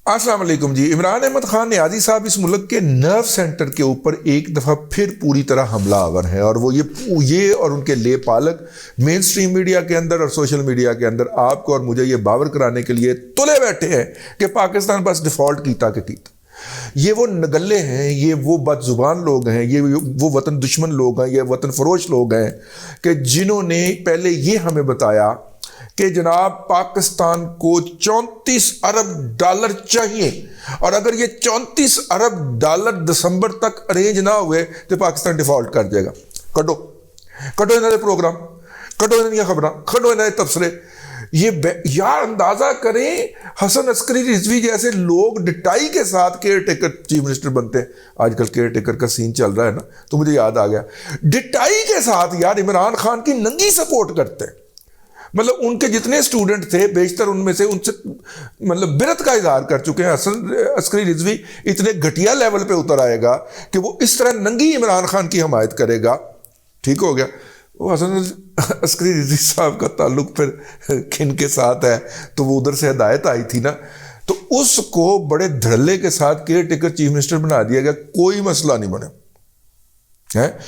अस्सलाम वालेकुम जी। इमरान अहमद खान नियाज़ी साहब इस मुल्क के नर्व सेंटर के ऊपर एक दफ़ा फिर पूरी तरह हमला आवर है, और वो ये और उनके ले पालक मेन स्ट्रीम मीडिया के अंदर और सोशल मीडिया के अंदर आपको और मुझे ये बावर कराने के लिए तुले बैठे हैं कि पाकिस्तान बस डिफ़ॉल्ट कीता के कीता। ये वो नगल्ले हैं, ये वो बदजुबान लोग हैं, ये वो वतन दुश्मन लोग हैं, ये वतन फरोश लोग हैं कि जिन्होंने पहले ये हमें बताया कि जनाब पाकिस्तान को 34 अरब डॉलर चाहिए, और अगर ये 34 अरब डॉलर दिसंबर तक अरेंज ना हुए तो पाकिस्तान डिफॉल्ट कर जाएगा। कटो इन्होंने प्रोग्राम, कटो इन्होंने खबरां, कटो इन्होंने तबसरे। ये यार अंदाजा करें, हसन अस्करी रिजवी जैसे लोग डिटाई के साथ केयर टेकर चीफ मिनिस्टर बनते हैं। आजकल केयर टेकर का सीन चल रहा है ना, तो मुझे याद आ गया, डिटाई के साथ यार इमरान खान की नंगी सपोर्ट करते हैं। मतलब उनके जितने स्टूडेंट थे बेशतर उनमें से उनसे मतलब बिरत का इजहार कर चुके हैं। हसन अस्करी रिजवी इतने घटिया लेवल पे उतर आएगा कि वो इस तरह नंगी इमरान खान की हमायत करेगा। ठीक हो गया। वो हसन अस्करी रिजवी साहब का ताल्लुक फिर किन के साथ है, तो वो उधर से हिदायत आई थी ना, तो उसको बड़े धड़ल्ले के साथ केयर टेकर चीफ मिनिस्टर बना दिया गया। कोई मसला नहीं बने है।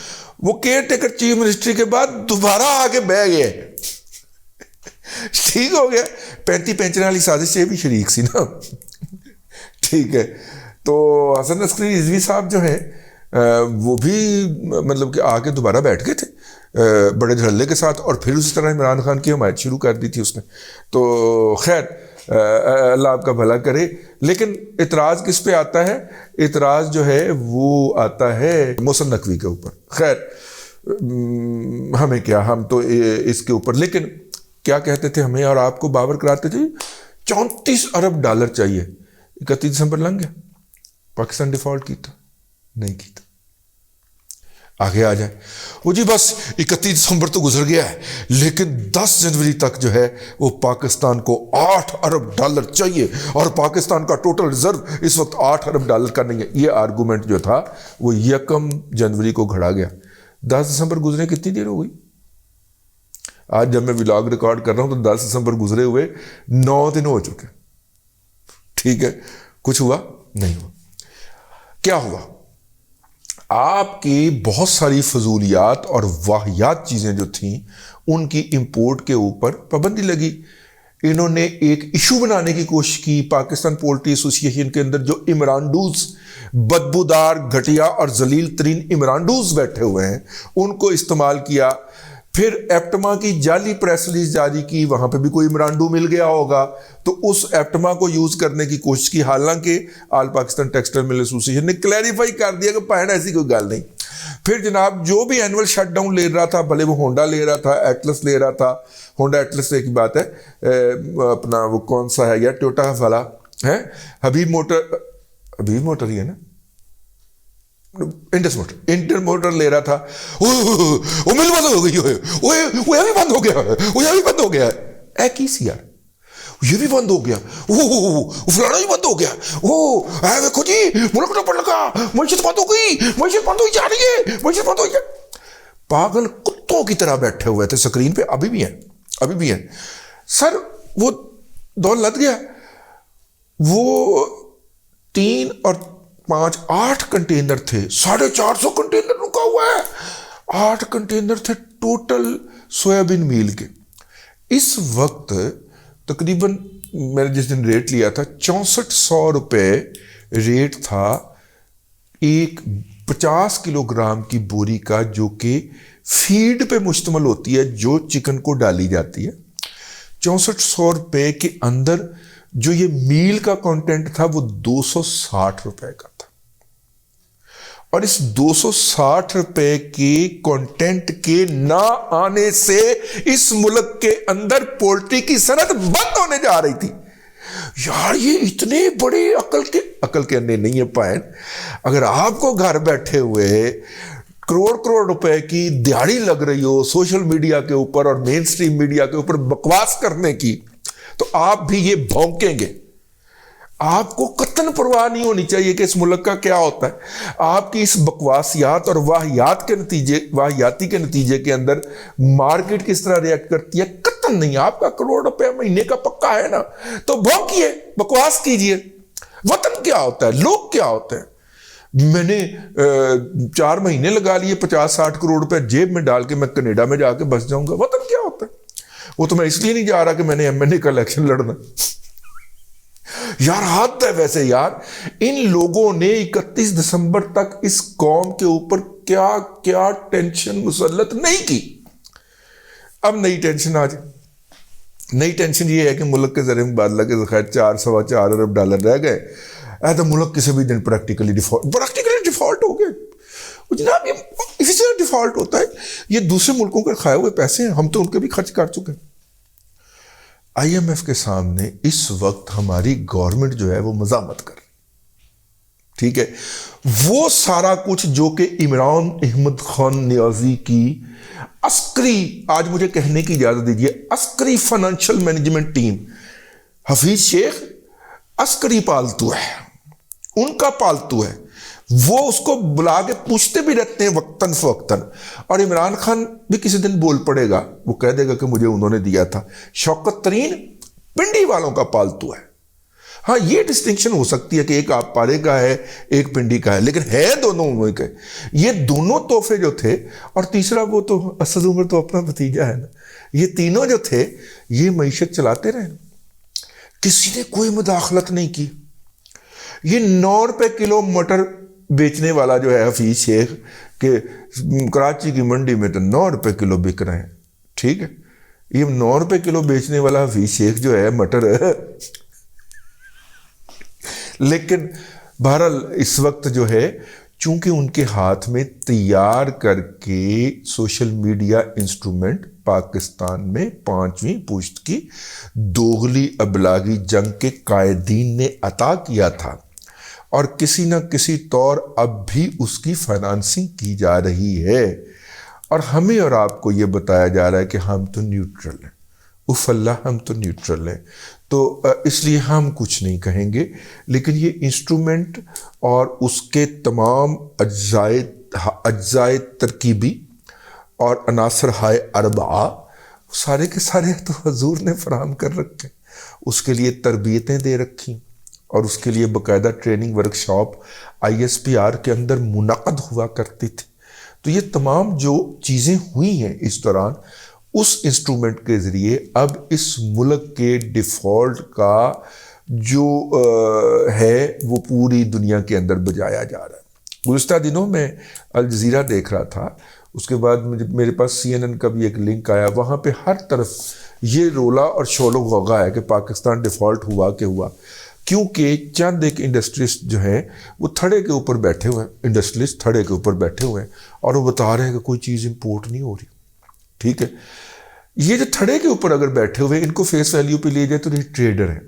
वो केयर टेकर चीफ मिनिस्ट्री के बाद दोबारा आके बह गए। ठीक हो गया। 35 पेंचने वाली साजिश ये भी शरीक सी ना। ठीक है। तो हसन अस्करी रिजवी साहब जो हैं वो भी मतलब कि आके दोबारा बैठ गए थे बड़े धड़ल्ले के साथ, और फिर उसी तरह इमरान खान की हमायत शुरू कर दी थी उसने। तो खैर अल्लाह आपका भला करे। लेकिन इतराज़ किस पे आता है? इतराज़ जो है वो आता है मोहसिन नकवी के ऊपर। खैर हमें क्या, हम तो इसके ऊपर, लेकिन क्या कहते थे हमें और आपको बावर कराते थे 34 अरब डॉलर चाहिए। 31 दिसंबर लंघ गया, पाकिस्तान डिफॉल्ट कीता नहीं कीता। आगे आ जाए वो जी बस 31 दिसंबर तो गुजर गया है, लेकिन 10 जनवरी तक जो है वो पाकिस्तान को 8 अरब डॉलर चाहिए, और पाकिस्तान का टोटल रिजर्व इस वक्त 8 अरब डॉलर का नहीं है। ये आर्गूमेंट जो था वो 1 जनवरी को घड़ा गया। 10 दिसंबर गुजरे कितनी देर हो गई? आज जब मैं व्लॉग रिकॉर्ड कर रहा हूं तो 10 दिसंबर गुजरे हुए 9 दिन हो चुके। ठीक है। कुछ हुआ नहीं हुआ। क्या हुआ? आपकी बहुत सारी फजूलियात और वाहियात चीजें जो थीं उनकी इंपोर्ट के ऊपर पाबंदी लगी। इन्होंने एक इशू बनाने की कोशिश की। पाकिस्तान पोल्ट्री एसोसिएशन के अंदर जो इमरानडूज, बदबूदार, घटिया और जलील तरीन इमरानडूज बैठे हुए हैं, उनको इस्तेमाल किया। फिर एप्टमा की जाली प्रेस रिलीज जारी की, वहां पे भी कोई इमरानडू मिल गया होगा, तो उस एप्टमा को यूज करने की कोशिश की। हालांकि all Pakistan textile mill association ने क्लैरिफाई कर दिया कि पहन ऐसी कोई गल नहीं। फिर जनाब जो भी एनुअल शटडाउन ले रहा था, भले वो होंडा ले रहा था, एटलस ले रहा था, होंडा एटलस से एक बात है, अपना वो कौन सा है यार, टोयोटा वाला है, हबीब मोटर ही है ना, इंटर मोटर ले रहा था। वो मिल बंद हो गई, वो भी बंद हो गया, वो भी बंद हो गया। ऐ की सी यार, ये भी बंद हो गया, वो फलाना भी बंद हो गया, देखो जी मुल्क टप्पड़ लगा, मस्जिद बंद हो गई, मस्जिद बंद हो जा रही है, मस्जिद बंद हो जा। पागल कुत्तों की तरह बैठे हुए थे स्क्रीन पे। अभी भी हैं सर। वो दौर लग गया। वो 3 और 5 8 कंटेनर थे, 450 कंटेनर रुका हुआ है। 8 कंटेनर थे टोटल सोयाबीन मील के। इस वक्त तकरीबन मैंने जिस दिन रेट लिया था 6400 रुपये रेट था एक 50 किलोग्राम की बोरी का, जो कि फीड पे मुश्तमल होती है, जो चिकन को डाली जाती है। 6400 रुपये के अंदर जो ये मील का कंटेंट था वो 260 रुपए का था, और इस 260 रुपए के कंटेंट के ना आने से इस मुल्क के अंदर पोल्ट्री की सनत बंद होने जा रही थी। यार ये इतने बड़े अकल के अंडे नहीं है पायन। अगर आपको घर बैठे हुए करोड़ रुपए की दिहाड़ी लग रही हो सोशल मीडिया के ऊपर और मेन स्ट्रीम मीडिया के ऊपर बकवास करने की, तो आप भी ये भौंकेंगे। आपको कतन परवाह नहीं होनी चाहिए कि इस मुल्क का क्या होता है। आपकी इस बकवासियात और वाहियाती के नतीजे के अंदर मार्केट किस तरह रिएक्ट करती है, कतन नहीं। आपका करोड़ रुपया महीने का पक्का है ना, तो भौंकिए, बकवास कीजिए। وطن کیا ہوتا ہے, لوگ کیا ہوتے ہیں. میں نے 4 مہینے لگا لیے 50-60 کروڑ روپے جیب میں ڈال کے میں کینیڈا میں جا کے بس جاؤں گا. وطن کیا ہوتا ہے؟ وہ تو میں اس لیے نہیں جا رہا کہ میں نے MNA کا الیکشن لڑنا. یار حد ہے ویسے یار. ان لوگوں نے 31 دسمبر تک اس قوم کے اوپر کیا کیا ٹینشن مسلط نہیں کی. اب نئی ٹینشن آ جائے. نئی ٹینشن یہ ہے کہ ملک کے زر مبادلہ کے ذخائر 4.25 ارب ڈالر رہ گئے. ایسا ملک کسی بھی دن پریکٹیکلی ڈیفالٹ ہو گئے. جناب یہ اسی طرح ڈیفالٹ ہوتا ہے. یہ دوسرے ملکوں کے کھائے ہوئے پیسے ہیں, ہم تو ان کے بھی خرچ کر چکے ہیں. IMF کے سامنے اس وقت ہماری گورنمنٹ جو ہے وہ مزاحمت کر رہی, ٹھیک ہے. وہ سارا کچھ جو کہ عمران احمد خان نیازی کی عسکری, آج مجھے کہنے کی اجازت دیجیے, عسکری فائنینشیل مینجمنٹ ٹیم, حفیظ شیخ عسکری پالتو ہے, ان کا پالتو ہے. وہ اس کو بلا کے پوچھتے بھی رہتے ہیں وقتاً فوقتاً. اور عمران خان بھی کسی دن بول پڑے گا, وہ کہہ دے گا کہ مجھے انہوں نے دیا تھا. شوکت ترین پنڈی والوں کا پالتو ہے. ہاں یہ ڈسٹنکشن ہو سکتی ہے کہ ایک آپ پارے کا ہے ایک پنڈی کا ہے, لیکن ہے دونوں عمر کے. یہ دونوں تحفے جو تھے, اور تیسرا وہ تو اسد عمر تو اپنا بھتیجا ہے نا, یہ تینوں جو تھے یہ معیشت چلاتے رہے. کسی نے کوئی مداخلت نہیں کی. یہ 9 روپے کلو مٹر بیچنے والا جو ہے حفیظ شیخ, کہ کراچی کی منڈی میں تو 9 روپے کلو بک رہے ہیں, ٹھیک ہے. یہ 9 روپے کلو بیچنے والا حفیظ شیخ جو ہے مٹر لیکن بہرحال اس وقت جو ہے چونکہ ان کے ہاتھ میں تیار کر کے سوشل میڈیا انسٹرومنٹ پاکستان میں 5ویں پشت کی دوغلی ابلاغی جنگ کے قائدین نے عطا کیا تھا, اور کسی نہ کسی طور اب بھی اس کی فائنانسنگ کی جا رہی ہے. اور ہمیں اور آپ کو یہ بتایا جا رہا ہے کہ ہم تو نیوٹرل ہیں. اف اللہ, ہم تو نیوٹرل ہیں, تو اس لیے ہم کچھ نہیں کہیں گے. لیکن یہ انسٹرومنٹ اور اس کے تمام اجزائے ترکیبی اور عناصر ہائے اربعہ سارے کے سارے تو حضور نے فراہم کر رکھے. اس کے لیے تربیتیں دے رکھی, اور اس کے لیے باقاعدہ ٹریننگ ورکشاپ ISPR کے اندر منعقد ہوا کرتی تھی. تو یہ تمام جو چیزیں ہوئی ہیں اس دوران, اس انسٹرومنٹ کے ذریعے اب اس ملک کے ڈیفالٹ کا جو ہے وہ پوری دنیا کے اندر بجایا جا رہا ہے. گزشتہ دنوں میں الجزیرہ دیکھ رہا تھا, اس کے بعد میرے پاس CNN کا بھی ایک لنک آیا. وہاں پہ ہر طرف یہ رولا اور شول و غوغا ہے کہ پاکستان ڈیفالٹ ہوا کہ ہوا, کیونکہ چند ایک انڈسٹریسٹ جو ہیں وہ تھڑے کے اوپر بیٹھے ہوئے ہیں, انڈسٹریسٹ تھڑے کے اوپر بیٹھے ہوئے ہیں, اور وہ بتا رہے ہیں کہ کوئی چیز امپورٹ نہیں ہو رہی. ٹھیک ہے, یہ جو تھڑے کے اوپر اگر بیٹھے ہوئے ان کو فیس ویلیو پہ لے جائے تو یہ ٹریڈر ہیں.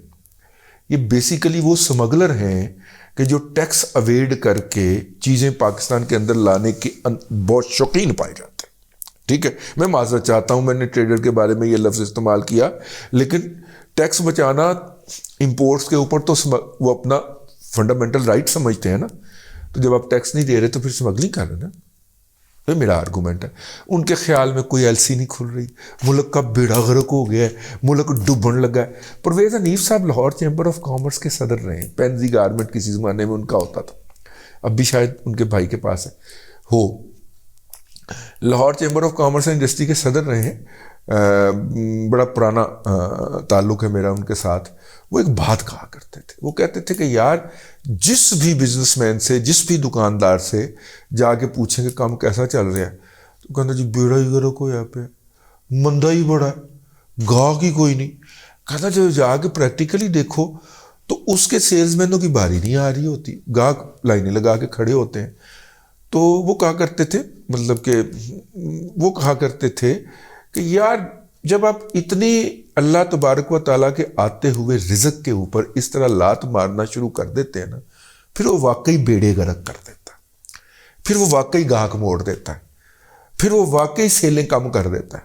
یہ بیسیکلی وہ سمگلر ہیں کہ جو ٹیکس اویڈ کر کے چیزیں پاکستان کے اندر لانے کے بہت شوقین پائے جاتے ہیں. ٹھیک ہے, میں معذرت چاہتا ہوں میں نے ٹریڈر کے بارے میں یہ لفظ استعمال کیا, لیکن ٹیکس بچانا امپورٹس کے اوپر تو وہ اپنا فنڈامنٹل رائٹ سمجھتے ہیں نا. تو جب آپ ٹیکس نہیں دے رہے تو پھر اسمگلنگ کر رہے نا. یہ میرا آرگومنٹ ہے. ان کے خیال میں کوئی LC نہیں کھل رہی, ملک کا بیڑا غرق ہو گیا ہے, ملک ڈوبن لگا ہے. پرویز حنیف صاحب لاہور چیمبر آف کامرس کے صدر رہے ہیں. پینزی گارمنٹ کسی زمانے میں ان کا ہوتا تھا, اب بھی شاید ان کے بھائی کے پاس ہے ہو. Lahore chamber of commerce and industry کے صدر رہے ہیں, بڑا پرانا تعلق ہے میرا ان کے ساتھ. وہ ایک بات کہا کرتے تھے, وہ کہتے تھے کہ یار جس بھی بزنس مین سے, جس بھی دکاندار سے جا کے پوچھیں کہ کام کیسا چل رہا ہے, تو کہنا جی بیڑا ہی غرق ہو, یہاں پہ مندہ ہی بڑا ہے, گاہک ہی کوئی نہیں. کہتا جب جا کے پریکٹیکلی دیکھو تو اس کے سیلز مینوں کی باری نہیں آ رہی ہوتی, گاہک لائنیں لگا کے کھڑے ہوتے ہیں. تو وہ کہا کرتے تھے, مطلب کہ وہ کہا کرتے تھے کہ یار جب آپ اتنی اللہ تبارک و تعالیٰ کے آتے ہوئے رزق کے اوپر اس طرح لات مارنا شروع کر دیتے ہیں نا, پھر وہ واقعی بیڑے غرق کر دیتا ہے, پھر وہ واقعی گاہک موڑ دیتا ہے, پھر وہ واقعی سیلیں کم کر دیتا ہے.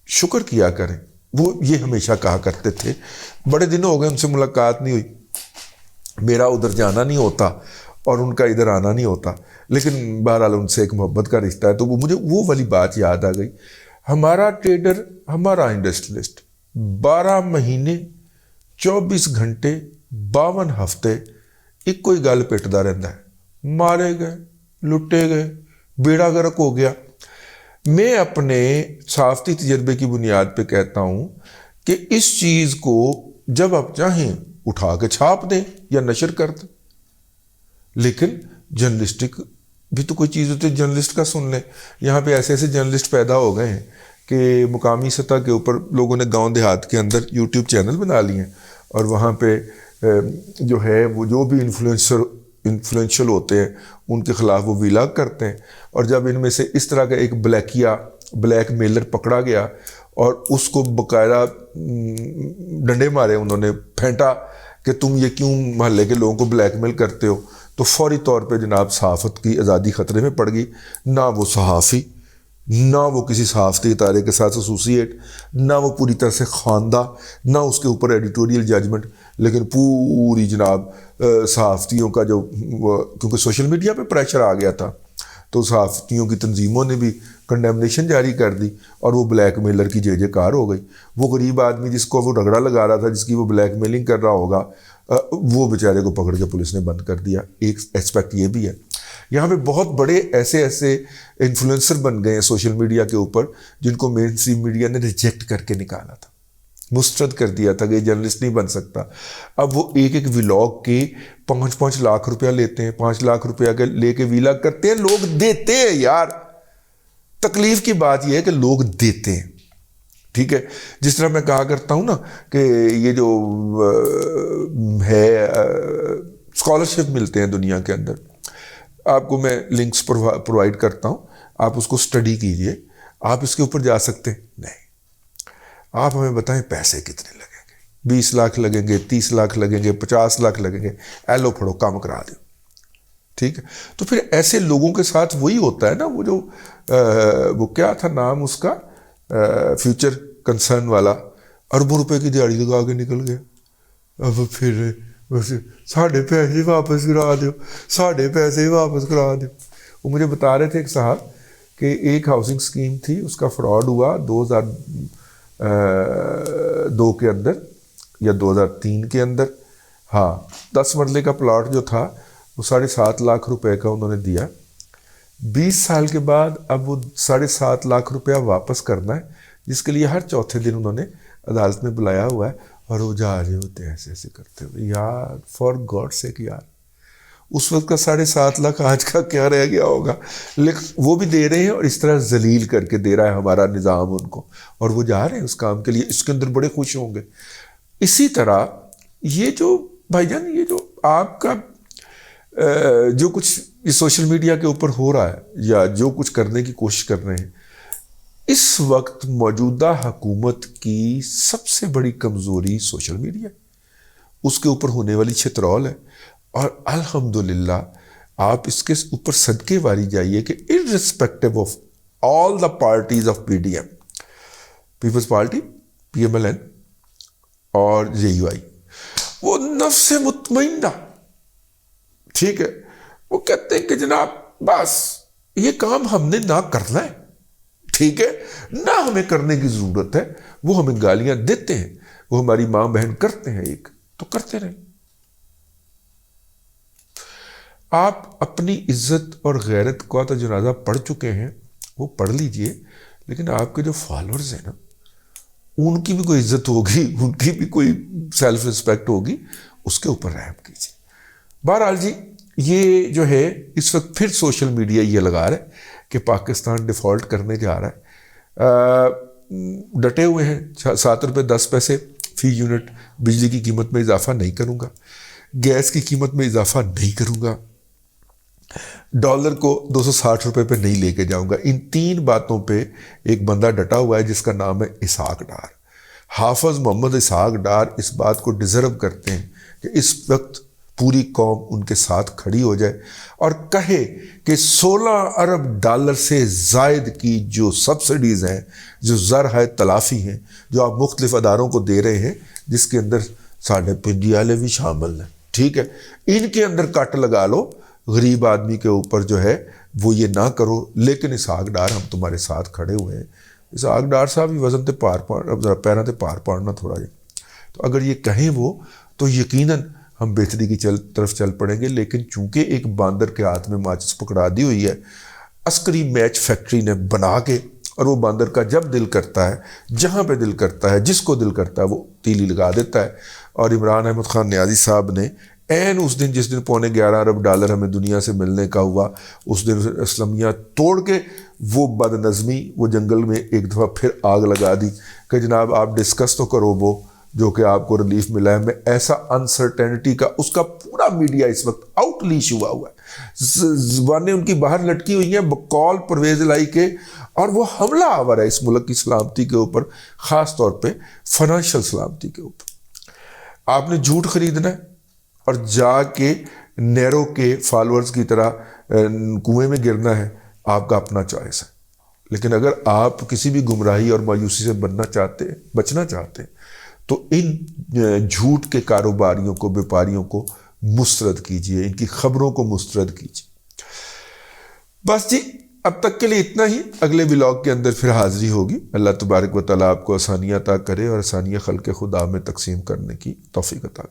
شکر کیا کریں. وہ یہ ہمیشہ کہا کرتے تھے. بڑے دنوں ہو گئے ان سے ملاقات نہیں ہوئی, میرا ادھر جانا نہیں ہوتا اور ان کا ادھر آنا نہیں ہوتا, لیکن بہرحال ان سے ایک محبت کا رشتہ ہے. تو وہ مجھے وہ والی بات یاد آ گئی. ہمارا ٹریڈر, ہمارا انڈسٹریلسٹ 12 مہینے 24 گھنٹے 52 ਹਫ਼ਤੇ ਇੱਕੋ ਹੀ ਗੱਲ ਪਿੱਟਦਾ ਰਹਿੰਦਾ ਹੈ, ਮਾਰੇ ਗਏ, लुटे गए, बेड़ा गर्क हो गया। मैं अपने साफ़ती तजर्बे की बुनियाद पे कहता हूँ कि इस चीज़ को जब आप चाहें उठा के छाप दें या नशर कर दें, लेकिन जर्नलिस्टिक भी तो कोई चीज़ होती है, जर्नलिस्ट का सुन लें। यहाँ पे ऐसे ऐसे जर्नलिस्ट पैदा हो गए हैं कि मुकामी सतह के ऊपर लोगों ने गांव देहात के अंदर यूट्यूब चैनल बना लिए हैं, और वहाँ पे जो है वो जो भी इन्फ्लुएंशियल होते हैं उनके ख़िलाफ़ वो विलाग करते हैं। और जब इनमें से इस तरह का एक ब्लैक मेलर पकड़ा गया और उसको बाकायदा डंडे मारे, उन्होंने फेंटा कि तुम ये क्यों महल्ले के लोगों को ब्लैकमेल करते हो, तो फौरी तौर पे जनाब सहाफ़त की आज़ादी ख़तरे में पड़ गई। ना वो सहाफ़ी, ना वो किसी सहाफ़ती इदारे के साथ एसोसिएट, ना वो पूरी तरह से ख़वानदा, ना उसके ऊपर एडिटोरियल जजमेंट, लेकिन पूरी जनाब सहाफ़तियों का जो, क्योंकि सोशल मीडिया पे प्रेशर आ गया था तो सहाफ़तियों की तंजीमों ने भी कंडेमनेशन जारी कर दी और वो ब्लैक मेलर की जय-जयकार हो गई। वो गरीब आदमी जिसको वो रगड़ा लगा रहा था, जिसकी वो ब्लैक मेलिंग कर रहा होगा, वो बेचारे को पकड़ के पुलिस ने बंद कर दिया। एक एस्पेक्ट ये भी है। यहाँ पे बहुत बड़े ऐसे इन्फ्लुएंसर बन गए हैं सोशल मीडिया के ऊपर, जिनको मेन स्ट्रीम मीडिया ने रिजेक्ट करके निकाला था, मुस्तरद कर दिया था कि ये जर्नलिस्ट नहीं बन सकता। अब वो एक व्लॉग के 5-5 लाख रुपया लेते हैं, 5 लाख रुपया के लेके व्लॉग करते हैं। लोग देते हैं यार, तकलीफ की बात यह है कि लोग देते हैं, ठीक है। जिस तरह मैं कहा करता हूँ ना कि ये जो है स्कॉलरशिप मिलते हैं दुनिया के अंदर, आपको मैं लिंक्स प्रोवाइड करता हूँ, आप उसको स्टडी कीजिए। आप इसके ऊपर जा सकते हैं? नहीं। आप हमें बताएं पैसे कितने लगेंगे? 20 लाख लगेंगे, 30 लाख लगेंगे, 50 लाख लगेंगे, एलो फड़ो काम करा दो, ठीक है। तो फिर ऐसे लोगों के साथ वही होता है ना, वो जो वो क्या था नाम उसका, फ्यूचर कंसर्न वाला, अरबों रुपए की दिहाड़ी लगा के निकल गया। अब फिर साढ़े पैसे वापस करा दो, साढ़े पैसे वापस करा दो। वो मुझे बता रहे थे एक साहब कि एक हाउसिंग स्कीम थी, उसका फ्रॉड हुआ 2002 के अंदर या 2003 के अंदर। हाँ, 10 मरले का प्लॉट जो था वो 7.5 लाख रुपए का उन्होंने दिया। 20 साल के बाद अब वो 7.5 लाख रुपया वापस करना है, जिसके लिए हर चौथे दिन उन्होंने अदालत में बुलाया हुआ है, और वो जा रहे होते हैं ऐसे ऐसे करते हुए। यार फॉर गॉड सेक यार, उस वक्त का 7.5 लाख आज का क्या रह गया होगा। लेकिन वो भी दे रहे हैं और इस तरह जलील करके दे रहा है हमारा निज़ाम उनको, और वो जा रहे हैं उस काम के लिए, इसके अंदर बड़े खुश होंगे। इसी तरह ये जो भाईजान, ये जो आपका जो कुछ इस सोशल मीडिया के ऊपर हो रहा है या जो कुछ करने की कोशिश कर रहे हैं, इस वक्त मौजूदा हुकूमत की सबसे बड़ी कमज़ोरी सोशल मीडिया, उसके ऊपर होने वाली छितरौल है। और अल्हम्दुलिल्लाह आप इसके ऊपर सदके वारी जाइए कि irrespective of all the parties of PDM, Peoples Party, PMLN और JUI, वो नफ्स मुतमइन्ना, ठीक है, वो कहते हैं कि जनाब बस ये काम हमने ना करना है, ठीक है, ना हमें करने की ज़रूरत है। वो हमें गालियां देते हैं, वो हमारी माँ बहन करते हैं, एक तो करते रहें। आप अपनी इज्जत और गैरत का तो जनाजा पढ़ चुके हैं, वो पढ़ लीजिए, लेकिन आपके जो फॉलोअर्स हैं ना, उनकी भी कोई इज्जत होगी, उनकी भी कोई सेल्फ रिस्पेक्ट होगी, उसके ऊपर रहम कीजिए। बहरहाल जी, ये जो है इस वक्त फिर सोशल मीडिया ये लगा रहा है कि पाकिस्तान डिफ़ॉल्ट करने जा रहा है। डटे हुए हैं, 7 रुपये 10 पैसे फी यूनिट बिजली की कीमत में इजाफा नहीं करूँगा, गैस की कीमत में इजाफा नहीं करूँगा, डॉलर को 260 रुपये पे नहीं लेके जाऊँगा। इन 3 बातों पे एक बंदा डटा हुआ है जिसका नाम है इसहाक डार। हाफिज़ मोहम्मद इसहाक डार इस बात को डिज़र्व करते हैं कि इस वक्त पूरी कौम उनके साथ खड़ी हो जाए और कहे कि 16 अरब डॉलर से ज़ायद की जो सब्सिडीज़ हैं, जो ज़र तलाफ़ी हैं, जो आप मुख्तलिफ़ अदारों को दे रहे हैं, जिसके अंदर साढ़े पिंडी वाले भी शामिल हैं, ठीक है, इनके अंदर कट लगा लो। गरीब आदमी के ऊपर जो है वो ये ना करो। लेकिन इसहाक डार, हम तुम्हारे साथ खड़े हुए हैं। इसहाक डार साहब ही वज़न ते पार पाड़, अब ज़रा पैरों ते पार पाड़ना थोड़ा जा। तो अगर ये कहें वो, तो यकीनन ہم بہتری کی طرف چل پڑیں گے. لیکن چونکہ ایک باندر کے ہاتھ میں ماچس پکڑا دی ہوئی ہے عسکری میچ فیکٹری نے بنا کے, اور وہ باندر کا جب دل کرتا ہے, جہاں پہ دل کرتا ہے, جس کو دل کرتا ہے وہ تیلی لگا دیتا ہے. اور عمران احمد خان نیازی صاحب نے عین اس دن جس دن $11.5 ارب ہمیں دنیا سے ملنے کا ہوا, اس دن اسلمیہ توڑ کے وہ بد نظمی وہ جنگل میں ایک دفعہ پھر آگ لگا دی کہ جناب آپ ڈسکس تو کرو وہ جو کہ آپ کو ریلیف ملا ہے. میں ایسا انسرٹینٹی کا اس کا پورا میڈیا اس وقت آؤٹ لیش ہوا ہے, زبانیں ان کی باہر لٹکی ہوئی ہیں بقول پرویز الہی کے, اور وہ حملہ آور ہے اس ملک کی سلامتی کے اوپر, خاص طور پہ فائنینشیل سلامتی کے اوپر. آپ نے جھوٹ خریدنا ہے اور جا کے نیرو کے فالورز کی طرح کنویں میں گرنا ہے, آپ کا اپنا چوائس ہے. لیکن اگر آپ کسی بھی گمراہی اور مایوسی سے بچنا چاہتے ہیں تو ان جھوٹ کے کاروباریوں کو, بیپاریوں کو مسترد کیجئے, ان کی خبروں کو مسترد کیجئے. بس جی اب تک کے لیے اتنا ہی. اگلے ولاگ کے اندر پھر حاضری ہوگی. اللہ تبارک و تعالیٰ آپ کو آسانیاں عطا کرے اور آسانیاں خلق خدا میں تقسیم کرنے کی توفیق عطا کرے.